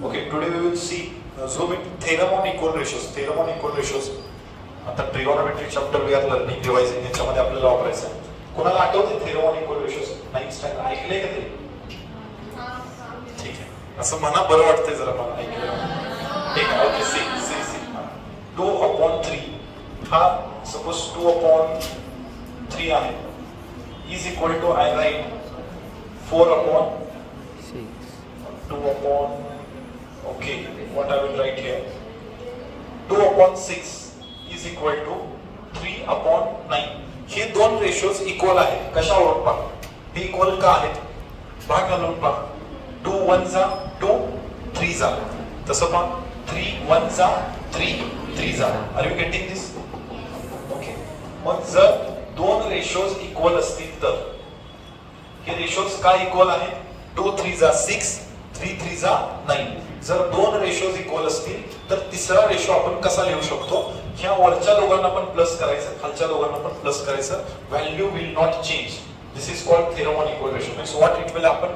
Okay, today we will see zoom in theorem on equal ratios. Theorem on equal ratios. आता trigonometry chapter we are learning revising याच्यामध्ये आपल्याला वापरायचं आहे. कोणाला आठवते theorem on equal ratios? 9th standard ऐकले का ते? ठीक आहे. असं म्हणा बरं वाटतंय जरा मला ऐकलं. ठीक आहे. ओके सी 2/3 हा सपोज 2/3 आहे is equal to I right 4/6 2/, okay, what I will write here, 2/6 is equal to 3/9. हे दोन रेशोज इक्वल आहेत. कशावरून पहा? हे इक्वल का आहेत? भाग घालून पहा. 2 1 जा 2 3 जा. तसं पहा 3 1 जा 3 3 जा. Are you getting this? Okay. मग जर दोन रेशोज इक्वल असतील तर हे रेशोज का इक्वल आहेत? 2 3 जा 6 3 3 जा 9. जर दोन रेशोज इक्वल असतील तर तिसरा रेशो आपण कसा लिहू शकतो? ह्या वरच्या दोघांना पण प्लस करायचं, खालच्या दोघांना पण प्लस करायचं. Value will not change. This is called theorem on equal ratio. Means what it will happen,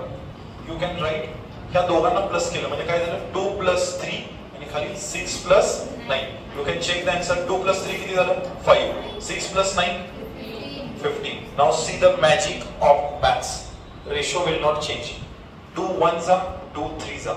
you can write ह्या दोघांना प्लस केलं म्हणजे काय झालं? 2 + 3 आणि खाली 6 + 9. You can check the answer. 2 + 3 किती झालं? 5. 6 + 9 15. Now see the magic of maths. Ratio will not change. 2 1 जा 2 3 जा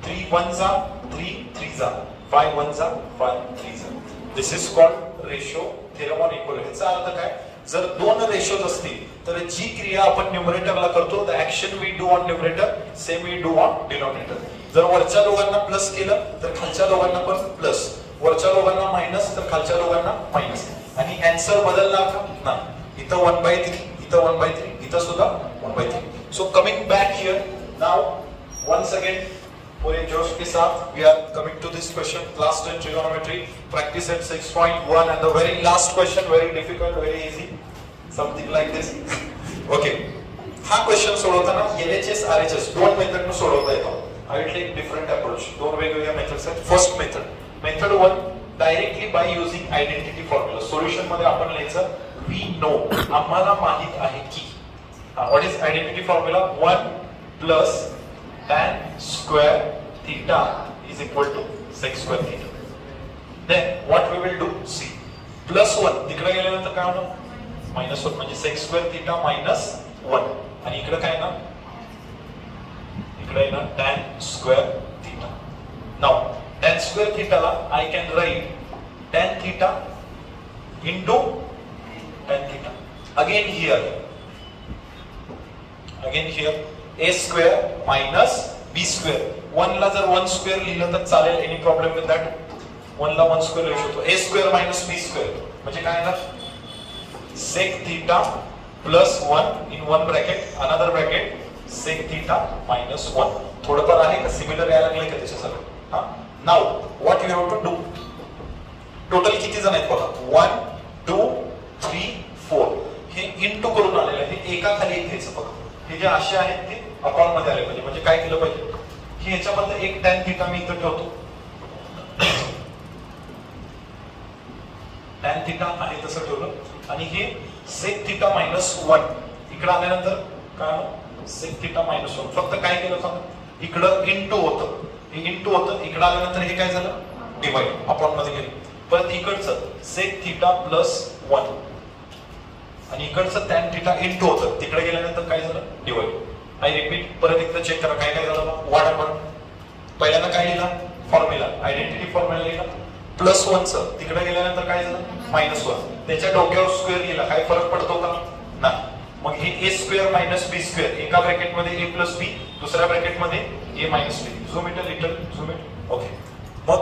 3 1 जा 3 3 जा 5 1 जा 5 3 जा. This is called ratio theorem on equal. ह्याचा अर्थ काय? जर दोन रेशोज असतील तर जी क्रिया आपण न्यूमरेटरला करतो, the action we do on numerator same we do on denominator. जर वरच्या दोघांना प्लस केलं तर खालच्या दोघांना पण प्लस, वरच्या दोघांना मायनस तर खालच्या दोघांना मायनस. आणि आन्सर बदलला का? नाही. इथं 1/3 इथं 1/3 इथं सुद्धा 1/3. So coming back here now once again पूरे जोश के साथ we are coming to this question, class 10 trigonometry practice at 6.1 and the very last question, very difficult, very easy, something like this. Okay, हा क्वेश्चन सोडवताना LHS RHS दोन method ने सोडवता येतो. I will take different approach. दोन वेगवेगळ्या methods आहेत. First method 1, directly by using identity formula. Solution मध्ये आपण लिहायचं we know, आम्हाला माहित आहे की. What is identity formula? 1 + tan square theta is equal to sec square theta. Then what we will do? See, +1 तिकडे गेल्यानंतर काय होणार? -1 म्हणजे sec square theta -1. आणि इकडे काय ना? इकडे ना tan square theta. Now tan square theta ला I can write tan theta into tan theta. Again here a square minus b square. 1 ला जर 1 स्क्वेअर लिहिलं तर चालेल. Any problem with that? 1 ला 1 स्क्वेअर लिहू शकतो. a square minus b square म्हणजे काय येणार? sec theta +1 in one bracket another bracket sec theta -1. थोडंफार आहे का? सिमिलर यायला लागले का त्याच्यासारखं? हा. Now what you have to do? Total किती जण आहेत बघा? 1 2 3 4. हे इनटू करून आलेलं आहे. हे एका खाली एक घ्यायचं बघा. हे जे असे आहेत ते अकाउंट मध्ये आले पाहिजे. म्हणजे काय केलं पाहिजे की ह्याच्यामध्ये एक tan theta मी इथं ठेवतो. tan theta आहे तसं ठेवलं आणि हे sec theta -1 इकडे आल्यानंतर काय sec theta -1. फक्त काय केलं सांग? इकडं इनटू होतं, हे इनटू होतं. इकडे आल्यानंतर हे काय झालं? डिवाइड अकाउंट मध्ये गेलं. परत इकडचं sec theta +1 आणि इकडचं tan theta इनटू होतं. तिकडे गेल्यानंतर काय झालं? डिवाइड. आय रिपीट, परत एकदा चेक करा काय काय झालं. What happen? पहिल्यांदा काय लिहिला? फॉर्म्युला, आयडेंटिटी फॉर्म्युला लिहिला. +1 चं तिकडे गेल्यानंतर काय झालं? -1. त्याच्या डोक्यावर स्क्वेअर लिहिला. काय फरक पडतो का? नाही. मग हे a square - b square एका ब्रॅकेट मध्ये a + b, दुसऱ्या ब्रॅकेट मध्ये a - b. Zoom it little, zoom it. Okay. मग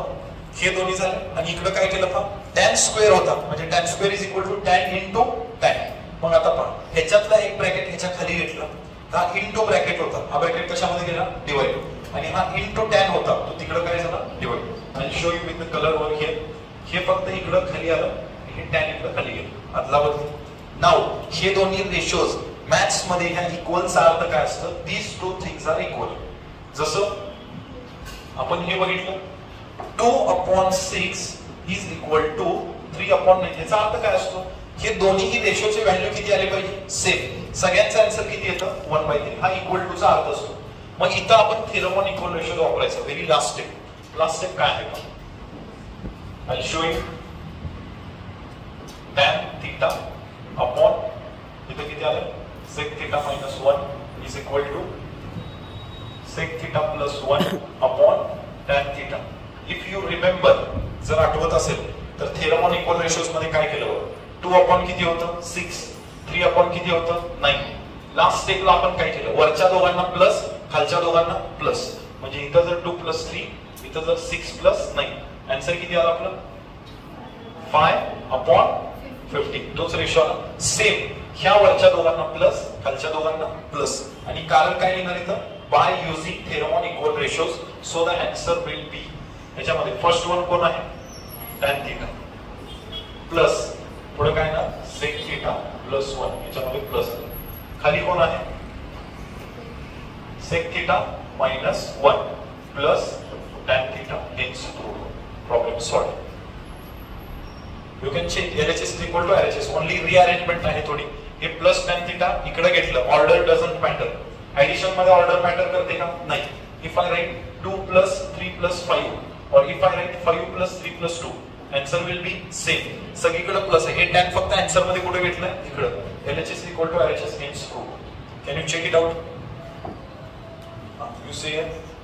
हे दोन्ही झाले आणि इकडे काय केलं पहा? tan स्क्वेअर होता म्हणजे tan square is equal to tan into tan. मग आता पहा ह्याच्यातला एक ब्रॅकेट ह्याच्या खाली घेतला. हा इनटू ब्रॅकेट होता. हा ब्रॅकेट कशामध्ये गेला? डिवाइड. आणि हा इनटू tan होता तो तिकडे काय झाला? डिवाइड. आणि show you with the colour वर हियर. हे फक्त इकडे खाली आलं, हे tan इकडे खाली गेलं. आदला बदल. नाउ हे दोन्ही रेशोज मॅथ्स मध्ये ह्या इक्वलचा अर्थ काय असतं? These two things are equal. जसं आपण हे बघितलं 2/6 इज इक्वल टू 3/9. याचा अर्थ काय असतो? हे दोन्ही रेशोचे व्हॅल्यू किती आले पाहिजे? सेम. सगळ्यांचा आन्सर किती येतं? 1/3. हा इक्वल टू चा अर्थ असतो. मग इथं आपण थेरम ऑन इक्वल रेशोज वापरायचं. व्हेरी लास्ट स्टेप काय आहे का? I'll show you. Tan theta upon इथं किती आलं? sec theta minus 1 is equal to sec theta plus 1 upon tan theta. If you remember, जर आठवत असेल तर थेरम ऑन इक्वल रेशोज मध्ये काय केलं? 2 अपॉन किती होतं? 6. 3 अपॉन किती होतं? 9. लास्ट स्टेपला आपण काय केलं? वरच्या दोघांना प्लस, खालच्या दोघांना प्लस. म्हणजे इथं जर 2 plus 3, इथं जर 6 plus 9. आन्सर किती आला आपलं? 5 upon 50. तोच रेशो आला. सेम ह्या वरच्या दोघांना प्लस, खालच्या दोघांना प्लस. आणि कारण काय येणार इथं? By using theorem on equal ratios, so the answer will be. याच्यामध्ये फर्स्ट वन कोण आहे? tan theta प्लस पुढे काय ना sec theta plus 1. याच्यामध्ये प्लस. खाली कोण आहे? sec theta minus 1 plus tan theta. Hence problem solved. You can change LHS is equal to RHS. Only rearrangement आहे थोडी. हे प्लस tan theta इकडे घेतलं. Order doesn't matter. ऍडिशन मध्ये ऑर्डर मॅटर करते का? नाही. If I write 2 plus 3 plus 5 or if I write 5 plus 3 plus 2, answer will be same. सगळीकडे प्लस आहे. हे tan फक्त आन्सर मध्ये कुठे घेतलंय? इकडे. LHS is equal to RHS. Hence true. Can you check it out? You say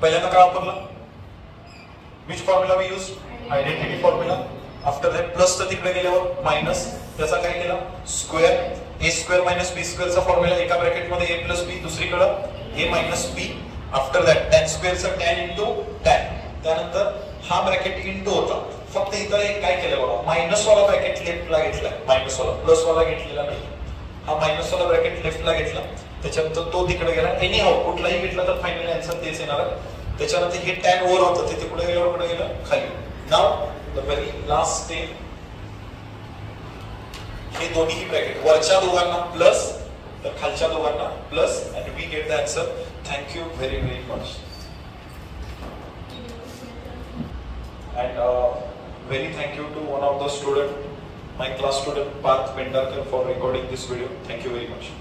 पहिल्यांदा काय वापरलं? Which formula we use? Identity formula. After that plus तर तिकडे गेल्यावर मायनस. त्याचा काय केला? Square. A square minus B square चा फॉर्म्युला एका ब्रॅकेट मध्ये ए प्लस बी, दुसरीकडे A minus B. After that tan स्क्वेअरचा टॅन इंटू टॅन. त्यानंतर हा ब्रॅकेट इंटू होता. फक्त इथं एक काय केलं बघा, मायनस वाला ब्रॅकेट लेफ्टला घेतला. मायनस वाला प्लस वाला घेतलेला नाही. हा मायनस वाला ब्रॅकेट लेफ्टला घेतला. त्याच्यानंतर तो तिकडे गेला. एनी हाऊ कुठलाही घेतला तर फायनली आन्सर तेच येणार. त्याच्यानंतर हे टॅन ओव्हर होतं, ते तिकडे गेल्यावर कुठे गेलं? खाली. नाव the very last step, हे दोन्ही ब्रॅकेट वरच्या दोघांना प्लस तर खालच्या दोघांना plus and we get the answer. Thank you very much. And very thank you to one of the student, my class student Parth Pendarkar, for recording this video. Thank you very much.